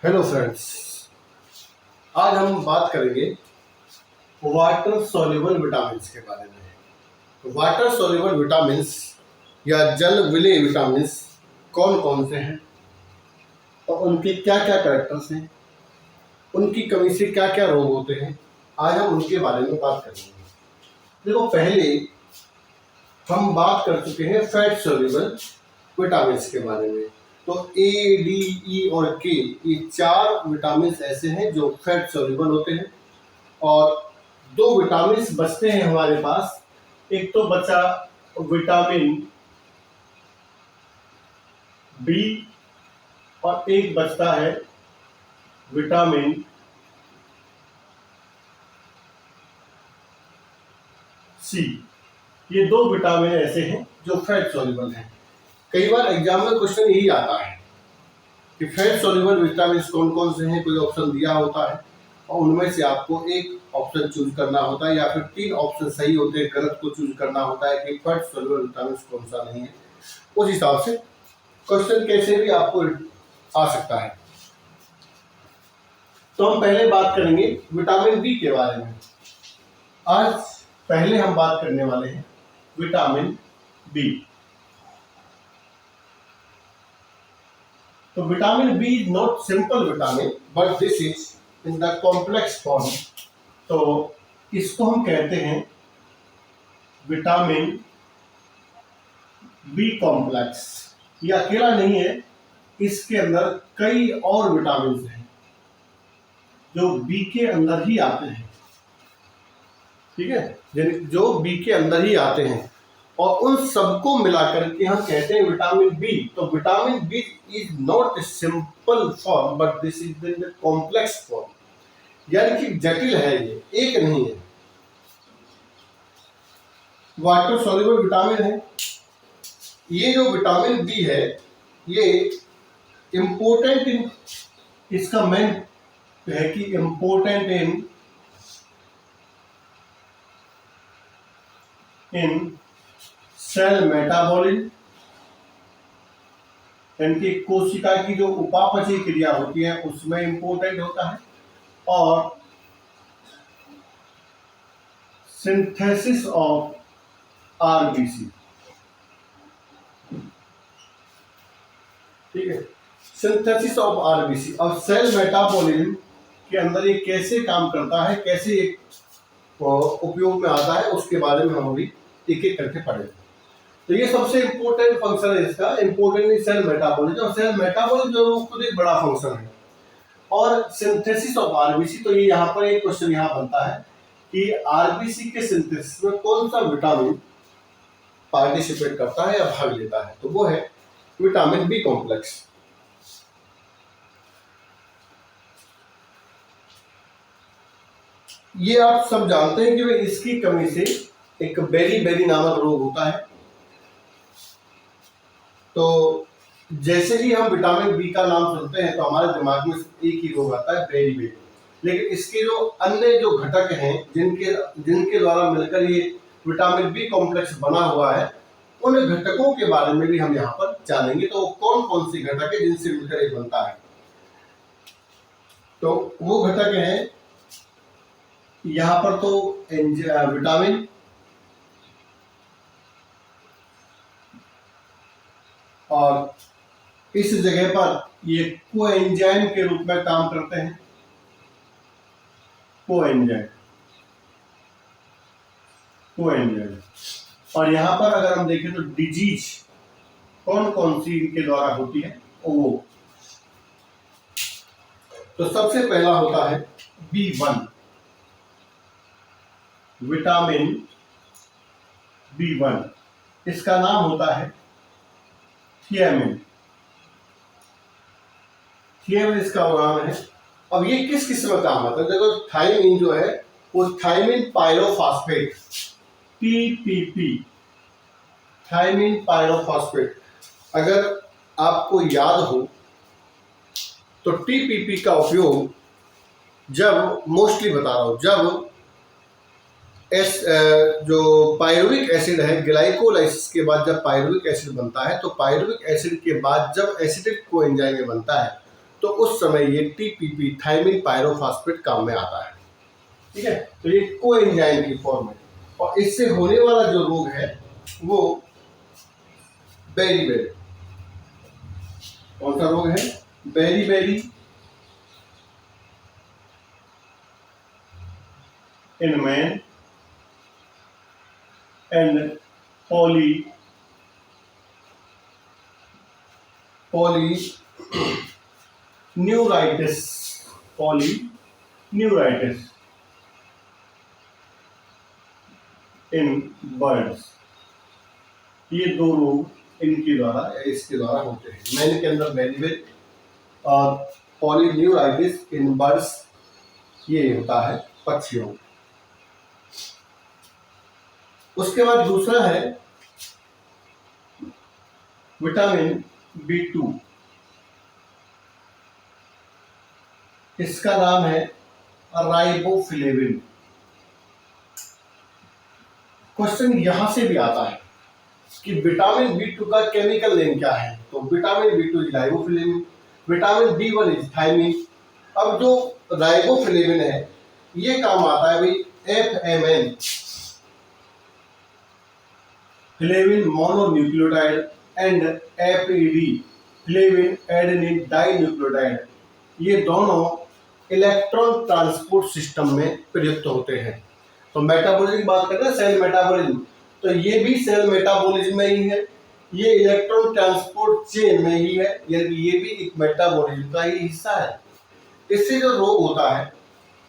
Hello friends, आज हम बात करेंगे वाटर सॉल्युबल विटामिन्स के बारे में। वाटर सॉल्युबल विटामिन्स या जल विलेय विटामिन्स कौन कौन से हैं और उनके क्या क्या कैरेक्टर्स हैं, उनकी कमी से क्या क्या रोग होते हैं, आज हम उनके बारे में बात करेंगे। देखो, पहले हम बात कर चुके हैं फैट सॉल्युबल विटामिन्स के बारे में। तो ए, डी, ई और के, ये चार विटामिन ऐसे हैं जो फैट सॉल्युबल होते हैं। और दो विटामिन बचते हैं हमारे पास। एक तो बचा विटामिन बी और एक बचता है विटामिन सी। ये दो विटामिन ऐसे हैं जो फैट सॉल्युबल हैं। कई बार एग्जाम में क्वेश्चन यही आता है कि फैट सॉल्युबल विटामिन कौन कौन से हैं। कोई ऑप्शन दिया होता है और उनमें से आपको एक ऑप्शन चूज करना होता है, या फिर तीन ऑप्शन सही होते हैं, गलत को चूज करना होता है कि फैट सॉल्युबल विटामिन कौन सा नहीं है। उस हिसाब से क्वेश्चन कैसे भी आपको आ सकता है। तो हम पहले बात करेंगे विटामिन बी के बारे में। आज पहले हम बात करने वाले हैं विटामिन बी। तो vitamin B is not simple vitamin but this is in the complex form. तो इसको हम कहते हैं विटामिन बी कॉम्प्लेक्स। ये अकेला नहीं है, इसके अंदर कई और विटामिन हैं जो बी के अंदर ही आते हैं। ठीक है, जो बी के अंदर ही आते हैं और उन सबको मिलाकर के हम कहते हैं विटामिन बी। तो vitamin B is not a simple form but this is in the complex form, यानी कि जटिल है, ये एक नहीं है। वाटर सॉल्युबल विटामिन है। ये जो विटामिन बी है ये इंपॉर्टेंट इन, इसका मेन है कि इंपॉर्टेंट इन सेल मेटाबॉलिज्म, यानी कि कोशिका की जो उपापचय क्रिया होती है उसमें इंपॉर्टेंट होता है, और सिंथेसिस ऑफ आरबीसी। ठीक है, सिंथेसिस ऑफ आरबीसी। और सेल मेटाबॉलिज्म के अंदर ये कैसे काम करता है, कैसे ये उपयोग में आता है, उसके बारे में हम अभी एक एक करके पढ़ेंगे। तो ये सबसे इंपॉर्टेंट फंक्शन है इसका, इंपॉर्टेंट इन सेल मेटाबॉलिज्म। और सेल मेटाबॉलिज्म जो खुद एक बड़ा फंक्शन है। और सिंथेसिस ऑफ आरबीसी, तो ये यहाँ पर एक क्वेश्चन यहाँ बनता है कि आरबीसी के सिंथेसिस में कौन सा विटामिन पार्टिसिपेट करता है या भाग लेता है, तो वो है विटामिन बी कॉम्प्लेक्स। ये आप सब जानते हैं कि इसकी कमी से एक बेरी नामक रोग होता है। तो जैसे ही हम विटामिन बी का नाम सुनते हैं तो हमारे दिमाग में एक ही रोग आता है, बेरी। लेकिन इसके जो अन्य जो घटक हैं जिनके द्वारा मिलकर ये विटामिन बी कॉम्प्लेक्स बना हुआ है, उन घटकों के बारे में भी हम यहाँ पर जानेंगे। तो कौन कौन से घटक है जिनसे मिलकर ये बनता है, तो वो घटक हैं यहाँ पर तो विटामिन, और इस जगह पर ये कोएंजाइम के रूप में काम करते हैं। कोएंजाइम। और यहां पर अगर हम देखें तो डिजीज कौन कौन सी इनके द्वारा होती है, वो तो सबसे पहला होता है B1, विटामिन B1। इसका नाम होता है थियामिन। इसका नाम है। अब ये किस किस में काम आता है, देखो थायमिन जो है वो thiamine pyrophosphate, TPP, thiamine pyrophosphate. अगर आपको याद हो तो TPP का उपयोग जब, मोस्टली बता रहा हूं, जब जो पायरुविक एसिड है, ग्लाइकोलाइसिस के बाद जब पायरुविक एसिड बनता है, तो पायरुविक एसिड के बाद जब एसिडिक कोएंजाइम बनता है तो उस समय ये टीपीपी थायमिन पायरोफॉस्फेट काम में आता है। ठीक है, तो ये कोएंजाइम की फॉर्म है और इससे होने वाला जो रोग है वो बेरी, कौन सा रोग है? Beriberi in man and polyneuritis in birds. ये दो रोग इसके द्वारा होते हैं। मैन के अंदर बेरीबेरी और पॉलीन्यूराइटिस इन बर्ड्स ये होता है पक्षियों। उसके बाद दूसरा है विटामिन B2, इसका नाम है राइबोफ्लेविन। क्वेश्चन यहां से भी आता है कि विटामिन B2 का केमिकल नेम क्या है? तो vitamin B2 is riboflavin, vitamin B1 is thiamine. अब जो राइबोफ्लेविन है ये काम आता है भाई FMN, flavin mononucleotide, and FAD, flavin adenine dinucleotide. ये दोनों इलेक्ट्रॉन ट्रांसपोर्ट सिस्टम में प्रयुक्त होते हैं। तो मेटाबॉलिज्म की बात करते हैं, सेल मेटाबॉलिज्म, तो ये भी सेल मेटाबॉलिज्म में ही है, ये इलेक्ट्रॉन ट्रांसपोर्ट चेन में ही है, यानी ये भी एक मेटाबॉलिज्म का ही हिस्सा है। इससे जो रोग होता है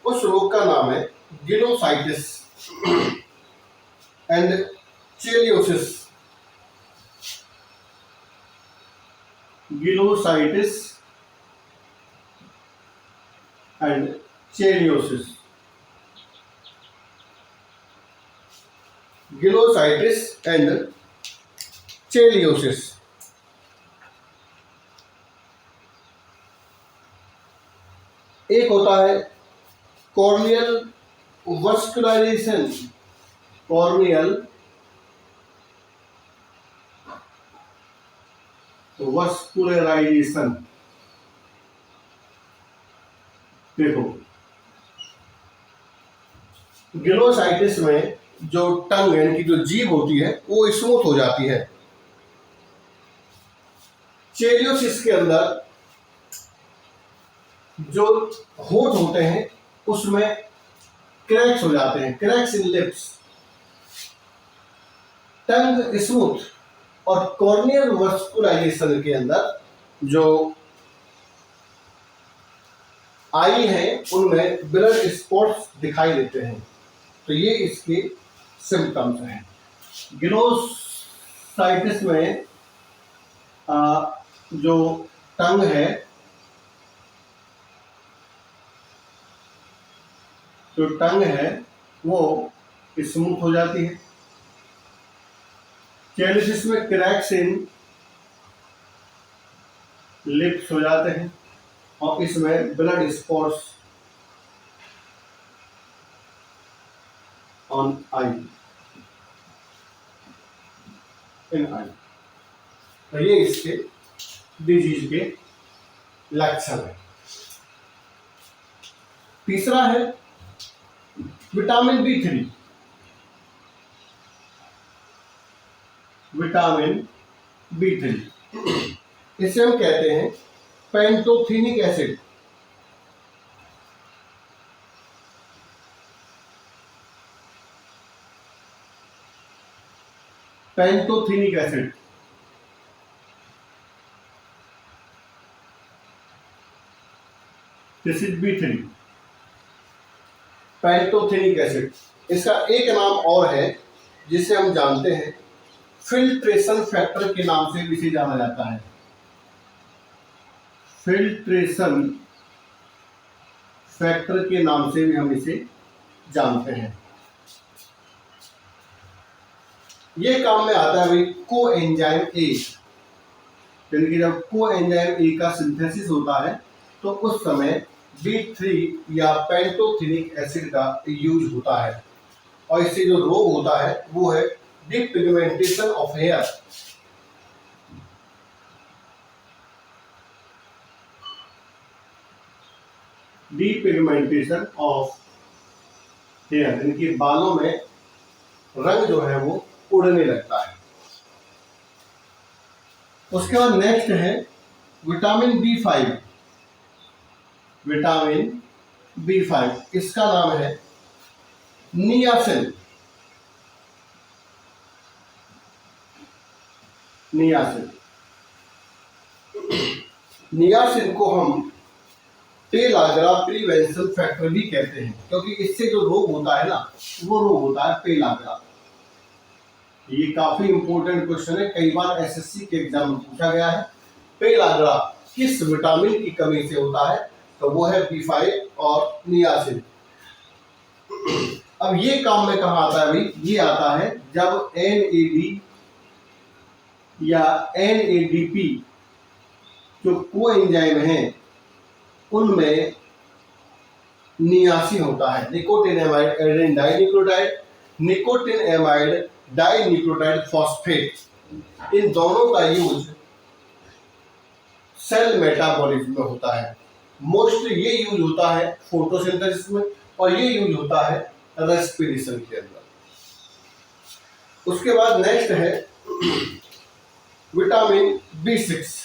उस रोग का नाम है glossitis and cheilosis. Glossitis and cheilosis, glossitis and cheilosis. एक होता है कॉर्नियल वस्कुलराइजेशन, कॉर्नियल वस्कुलराइजेशन। देखो गिलोसाइटिस में जो टंग यानी कि जो जीभ होती है वो स्मूथ हो जाती है। चेलियोसिस के अंदर जो होठ होते हैं उसमें क्रैक्स हो जाते हैं, क्रैक्स इन लिप्स। टंग स्मूथ और कॉर्नियल वस्कुलराइजेशन के अंदर जो आई है उनमें ब्लड स्पॉट्स दिखाई देते हैं। तो ये इसके सिम्टम्स हैं। गिलोसाइटिस में जो टंग है, जो टंग है वो स्मूथ हो जाती है। चेलियोसिस में क्रैक्स इन लिप्स हो जाते हैं और इसमें ब्लड स्पॉट्स ऑन आई, इन आई। तो ये इसके डिजीज के लक्षण है। तीसरा है विटामिन B3, विटामिन B3 इसे हम कहते हैं pantothenic acid. Pantothenic acid, this is B3, pantothenic acid. इसका एक नाम और है जिसे हम जानते हैं फिल्ट्रेशन फैक्टर के नाम से इसे जाना जाता है। फिल्ट्रेशन फैक्टर के नाम से भी हम इसे जानते हैं। ये काम में आता है भाई कोएंजाइम ए, यानी कि जब कोएंजाइम ए का सिंथेसिस होता है तो उस समय B3 या पेंटोथेनिक एसिड का यूज होता है और इससे जो रोग होता है वो है depigmentation of hair. Depigmentation of hair, इनके बालों में रंग जो है वो उड़ने लगता है। उसके बाद नेक्स्ट है विटामिन B5। विटामिन B5, इसका नाम है नियासिन। नियासिन नियासिन को हम पेलाग्रा प्रिवेंशन फैक्टर भी कहते हैं, क्योंकि इससे जो रोग होता है ना, वो रोग होता है पेलाग्रा। ये काफी इंपॉर्टेंट क्वेश्चन है, कई बार एसएससी के एग्जाम में पूछा गया है। पेलाग्रा किस विटामिन की कमी से होता है, तो वो है B5 और नियासिन। अब ये काम में कहाँ आता है भाई, ये आता है जब NAD या NADP जो कोएंजाइम हैं उनमें नियासिन होता है, nicotinamide adenine dinucleotide, nicotinamide dinucleotide phosphate. इन दोनों का यूज सेल मेटाबॉलिज्म में होता है। मोस्टली ये यूज होता है फोटोसिंथेसिस में, और ये यूज होता है रेस्पिरेशन के अंदर। उसके बाद नेक्स्ट है vitamin B6।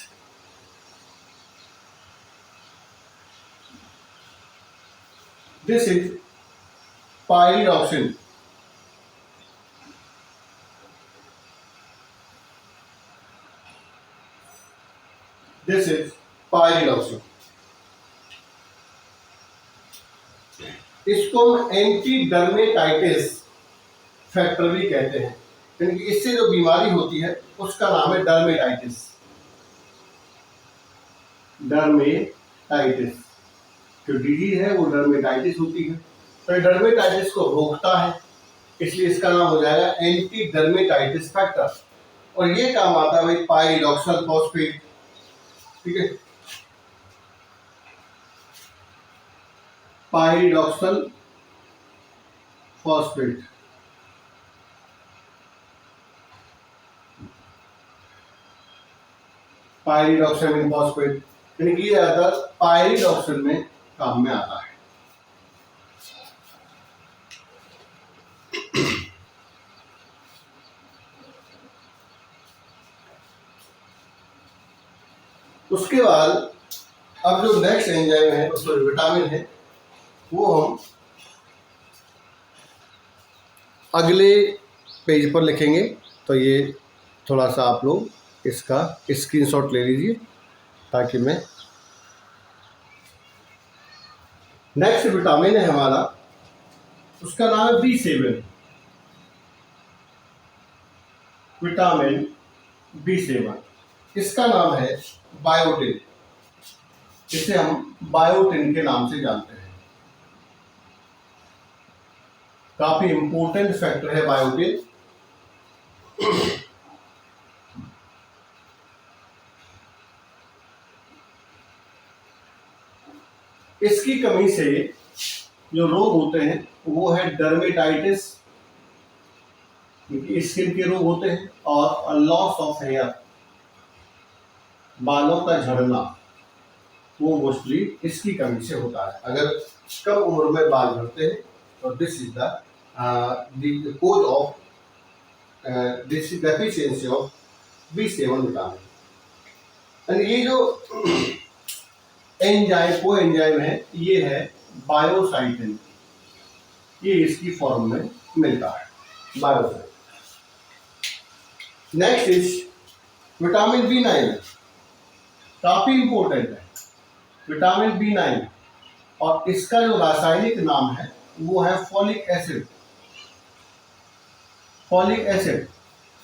This is pyridoxine. This is pyridoxine. इसको हम एंटी डर्मेटाइटिस फैक्टर भी कहते हैं, यानी इससे जो बीमारी होती है उसका नाम है डर्मेटाइटिस। डर्मेटाइटिस जो डिजीज है वो डर्मेटाइटिस होती है, तो डर्मेटाइटिस को रोकता है, इसलिए इसका नाम हो जाएगा एंटी डर्मेटाइटिस फैक्टर। और ये काम आता है भाई पायरिडॉक्सल फॉस्फेट। ठीक है, पायरिडॉक्सल फॉस्फेट। पायरिडॉक्सिन फॉस्फेट, यानी कि ज्यादातर पायरिडॉक्सिन में काम में आता है। उसके बाद अब जो नेक्स्ट एंजाइम है, उसमें विटामिन है, वो हम अगले पेज पर लिखेंगे। तो ये थोड़ा सा आप लोग इसका स्क्रीनशॉट ले लीजिए, ताकि मैं नेक्स्ट विटामिन है हमारा, उसका नाम है B7। विटामिन B7, इसका नाम है बायोटिन। इसे हम बायोटिन के नाम से जानते हैं। काफी इंपॉर्टेंट फैक्टर है बायोटिन। इसकी कमी से जो रोग होते हैं वो है डर्मेटाइटिस, स्किन के रोग होते हैं, और लॉस ऑफ हेयर, बालों का झड़ना, वो मोस्टली इसकी कमी से होता है। अगर कम उम्र में बाल झड़ते हैं तो this is the cause of this deficiency of B7 vitamin. ये जो एंजाइम को एंजाइम है, ये है बायोसाइटिन, ये इसकी फॉर्म में मिलता है, बायोसाइटिन। नेक्स्ट इज विटामिन B9, काफी इंपॉर्टेंट है विटामिन B9, और इसका जो रासायनिक नाम है वो है फॉलिक एसिड। Folic acid.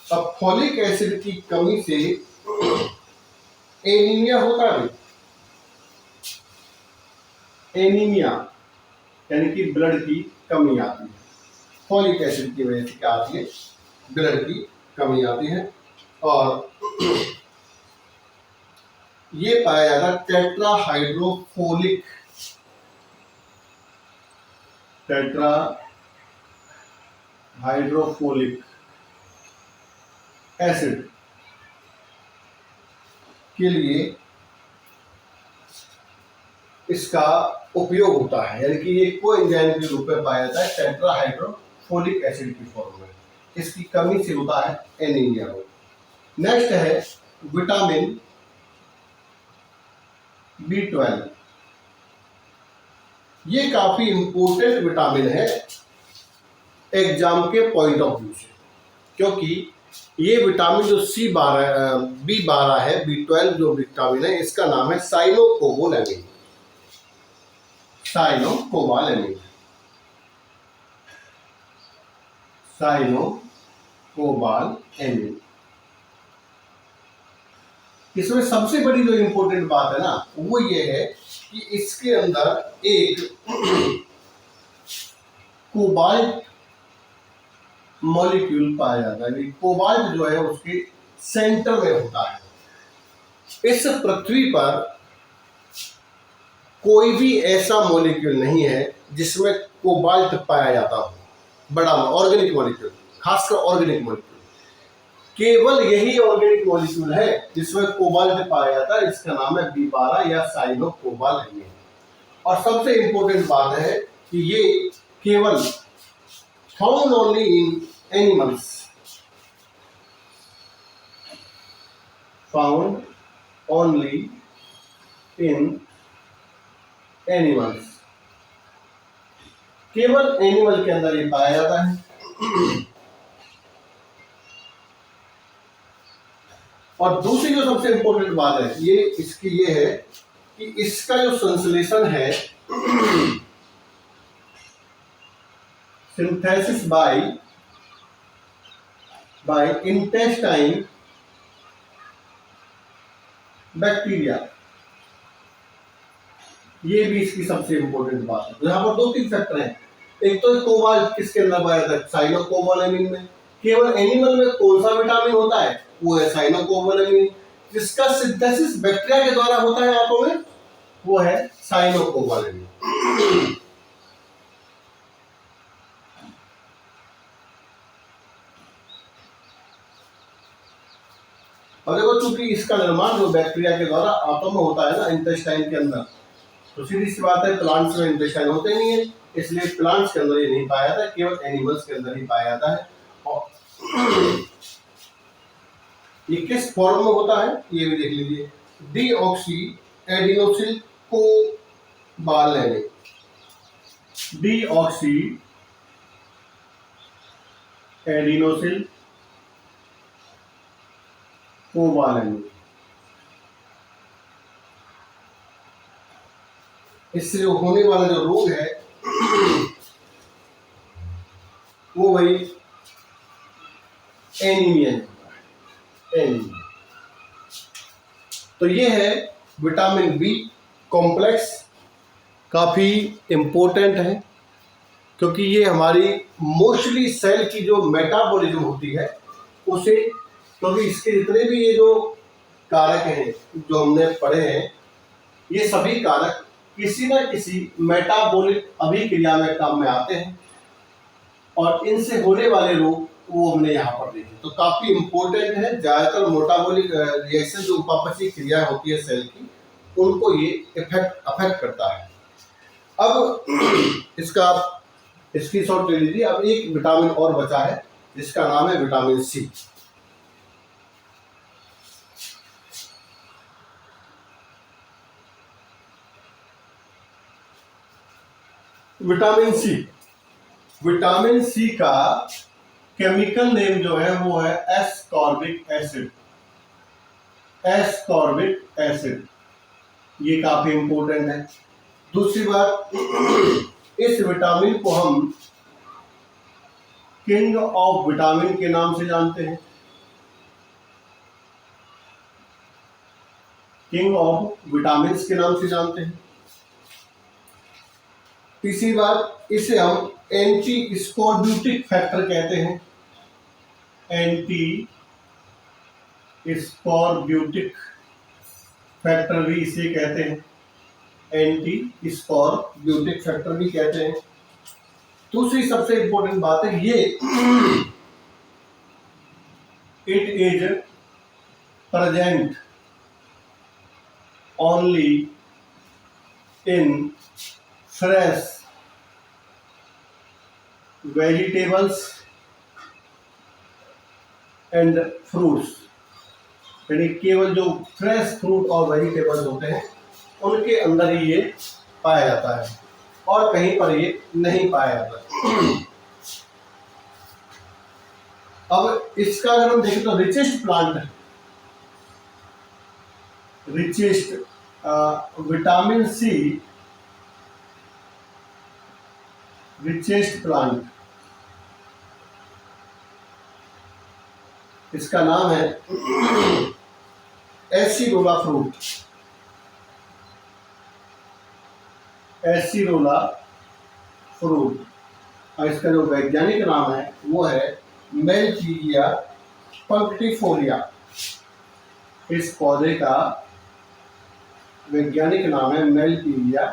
अब फॉलिक एसिड की कमी से एनीमिया होता है। एनीमिया यानी कि ब्लड की कमी आती है। फॉलिक एसिड की वजह से क्या आती है, ब्लड की कमी आती है। और ये पाया जाता है टेट्राहाइड्रोफोलिक एसिड के लिए इसका उपयोग होता है, यानी कि ये कोएंजाइम के रूप में पाया जाता है टेट्राहाइड्रोफोलिक एसिड की फॉर्म में। इसकी कमी से होता है एनीमिया। नेक्स्ट है विटामिन B12। ये काफी इंपॉर्टेंट विटामिन है एग्जाम के पॉइंट ऑफ व्यू से, क्योंकि ये विटामिन जो B12 है, B12 जो विटामिन है, इसका नाम है साइनोकोबालामिन। Cyanocobalamin, cyanocobalamin. इसमें सबसे बड़ी जो इंपॉर्टेंट बात है ना, वो ये है कि इसके अंदर एक कोबाल्ट मॉलिक्यूल पाया जाता है। कोबाल्ट जो है उसके सेंटर में होता है। इस पृथ्वी पर कोई भी ऐसा मॉलिक्यूल नहीं है जिसमें कोबाल्ट पाया जाता हो, बड़ा ऑर्गेनिक मॉलिक्यूल, खासकर ऑर्गेनिक मॉलिक्यूल। केवल यही ऑर्गेनिक मॉलिक्यूल है जिसमें कोबाल्ट पाया जाता है। इसका नाम है B12 या साइनोकोबालामिन। और सबसे इंपॉर्टेंट बात है कि ये केवल found only in animals, found only in animals, केवल एनिमल के अंदर ये पाया जाता है। और दूसरी जो सबसे इंपॉर्टेंट बात है ये इसकी ये है कि इसका जो संश्लेषण है सिंथेसिस बाय इंटेस्टाइन बैक्टीरिया, ये भी इसकी सबसे इंपॉर्टेंट बात है। यहाँ पर दो तीन फैक्टर हैं। एक तो कोबाल्ट किसके अंदर पाया जाता है, साइनोकोबालामिन में। केवल एनिमल में कौन सा विटामिन होता है, वो है साइनोकोबालामिन। जिसका सिंथेसिस बैक्टीरिया के द्वारा होता है आंतों में, वो है साइनोकोबालामिन। और देखो, चूंकि इसका निर्माण जो बैक्टीरिया के द्वारा आंतों में होता है ना, इंटेस्टाइन के अंदर, तो सीधी सी बात है प्लांट्स में इंटेस्टाइन होते नहीं है, इसलिए प्लांट्स के अंदर ये नहीं पाया जाता है, केवल एनिमल्स के अंदर ही पाया जाता है। और ये किस फॉर्म में होता है ये भी देख लीजिए, डीऑक्सी एडिनोसिल कोबालामिन, डीऑक्सी एडिनोसिल कोबालामिन। इससे जो होने वाला जो रोग है वो वही एनीमिया है, एनीमिया। तो ये है विटामिन बी कॉम्प्लेक्स, काफी इंपॉर्टेंट है क्योंकि ये हमारी मोस्टली सेल की जो मेटाबॉलिज्म होती है उसे, क्योंकि इसके जितने भी ये जो कारक हैं जो हमने पढ़े हैं, ये सभी कारक किसी न किसी मेटाबॉलिक अभिक्रिया में काम में आते हैं और इनसे होने वाले रोग वो हमने यहाँ पर देखे। तो काफी इंपॉर्टेंट है। ज्यादातर मेटाबॉलिक रिएक्शन जो उपापचयी क्रिया होती है सेल की, उनको ये अफेक्ट करता है। अब इसका स्क्रीनशॉट ले लीजिए। अब एक विटामिन और बचा है जिसका नाम है vitamin C. Vitamin C, vitamin C का केमिकल नेम जो है वो है एस्कॉर्बिक एसिड, एस्कॉर्बिक एसिड। ये काफी इंपॉर्टेंट है। दूसरी बात, इस विटामिन को हम किंग ऑफ विटामिन के नाम से जानते हैं, किंग ऑफ विटामिन के नाम से जानते हैं। तीसरी बात, इसे हम एंटी स्कॉर्ब्यूटिक फैक्टर कहते हैं, एंटी स्कॉर्ब्यूटिक फैक्टर भी इसे कहते हैं, एंटी स्कॉर्ब्यूटिक फैक्टर भी कहते हैं। दूसरी सबसे इंपॉर्टेंट बात है ये, it is present only in fresh vegetables and fruits, यानी केवल जो फ्रेश फ्रूट और वेजिटेबल्स होते हैं उनके अंदर ही ये पाया जाता है और कहीं पर ये नहीं पाया जाता। अब इसका अगर हम देखें तो रिचेस्ट प्लांट है, richest vitamin C richest plant, इसका नाम है एसिरोला फ्रूट, एसिरोला फ्रूट। और इसका जो वैज्ञानिक नाम है वो है मेलपीलिया पंक्टिफोलिया। इस पौधे का वैज्ञानिक नाम है Malpighia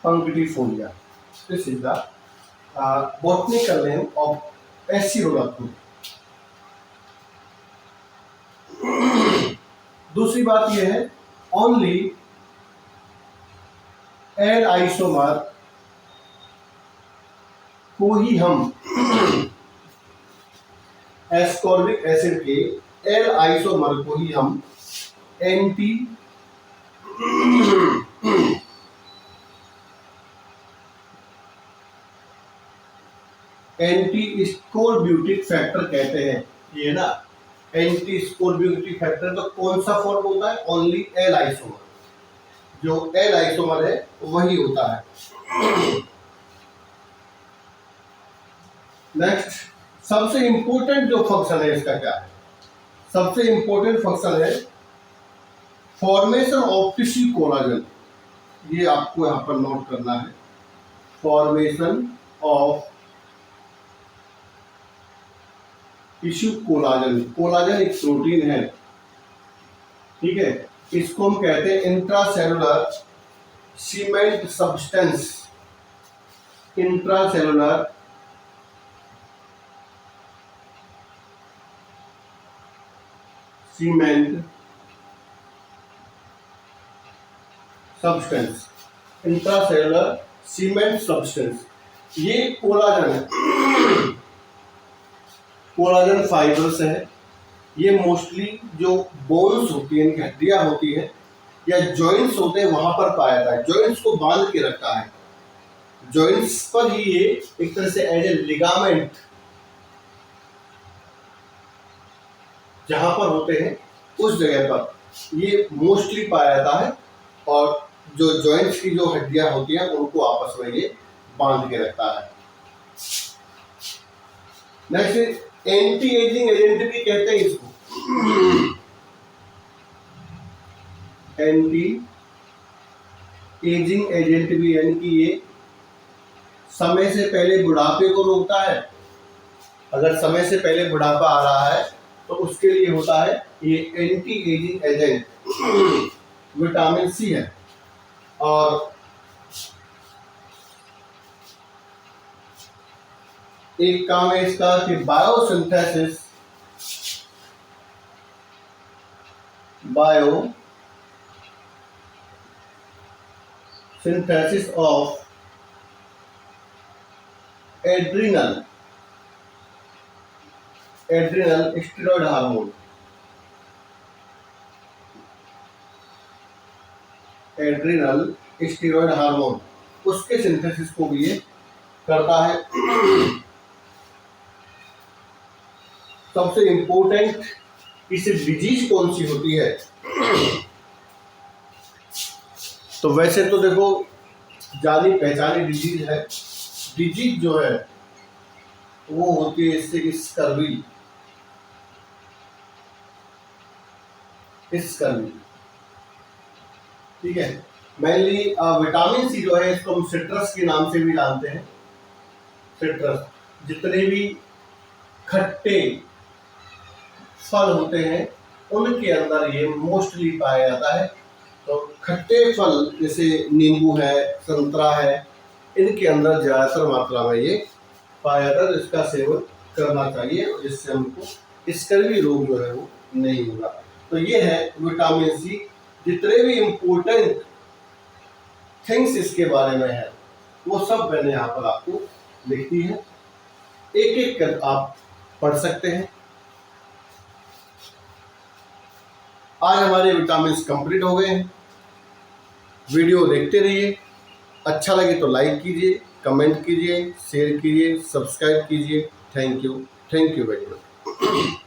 punicifolia. This is the botanical name of acerola fruit. दूसरी बात यह है, ओनली एल आइसोमर को ही हम एस्कॉर्बिक एसिड के एल आइसोमर को ही हम एंटी स्कोर्ब्यूटिक फैक्टर कहते हैं। ये ना एंटी स्कोर्ब्यूटिक फैक्टर तो कौन सा फॉर्म होता है? ओनली एल आइसोमर, जो एल आइसोमर है वही होता है। नेक्स्ट, सबसे इंपॉर्टेंट जो फंक्शन है इसका क्या है? सबसे इंपॉर्टेंट फंक्शन है फॉर्मेशन ऑफ टिश्यू कोलाजन। ये आपको यहां पर नोट करना है, formation of tissue collagen. Collagen एक प्रोटीन है, ठीक है, इसको हम कहते हैं intracellular cement substance, intracellular cement substance, intracellular cement substance. ये कोलाजन है, कोलाजन फाइबर्स है। ये मोस्टली जो बोन्स होती हैं, हड्डियां होती हैं या जॉइंट्स होते हैं वहां पर पाया जाता है। जॉइंट्स को बांध के रखता है, जॉइंट्स पर ही ये एक तरह से एज ए लिगामेंट जहां पर होते हैं उस जगह पर ये मोस्टली पाया जाता है और जो जॉइंट्स की जो हड्डियां होती हैं उनको आपस में ये बांध के रखता है। नेक्स्ट, एंटी एजिंग एजेंट भी कहते हैं इसको, एंटी एजिंग एजेंट भी, यानी कि ये समय से पहले बुढ़ापे को रोकता है। अगर समय से पहले बुढ़ापा आ रहा है तो उसके लिए होता है ये anti ageing agent, vitamin C है। और एक काम है इसका कि biosynthesis of adrenal steroid hormone, adrenal steroid hormone, उसके सिंथेसिस को भी ये करता है। सबसे इंपॉर्टेंट, इसे डिजीज कौन सी होती है? तो वैसे तो देखो जानी पहचानी डिजीज है, डिजीज जो है वो होती है इससे स्कर्वी, ठीक है। मेनली विटामिन सी जो है इसको हम सिट्रस के नाम से भी जानते हैं। सिट्रस, जितने भी खट्टे फल होते हैं उनके अंदर ये मोस्टली पाया जाता है। तो खट्टे फल जैसे नींबू है, संतरा है, इनके अंदर ज़्यादातर मात्रा में ये पाया जाता है। तो इसका सेवन करना चाहिए जिससे हमको स्कर्वी रोग जो है वो नहीं होगा। तो ये है विटामिन सी। जितने भी इम्पोर्टेंट थिंग्स इसके बारे में है वो सब मैंने यहाँ पर आपको लिख दी है, एक एक कर आप पढ़ सकते हैं। आज हमारे विटामिन कंप्लीट हो गए हैं। वीडियो देखते रहिए, अच्छा लगे तो लाइक कीजिए, कमेंट कीजिए, शेयर कीजिए, सब्सक्राइब कीजिए। Thank you very much.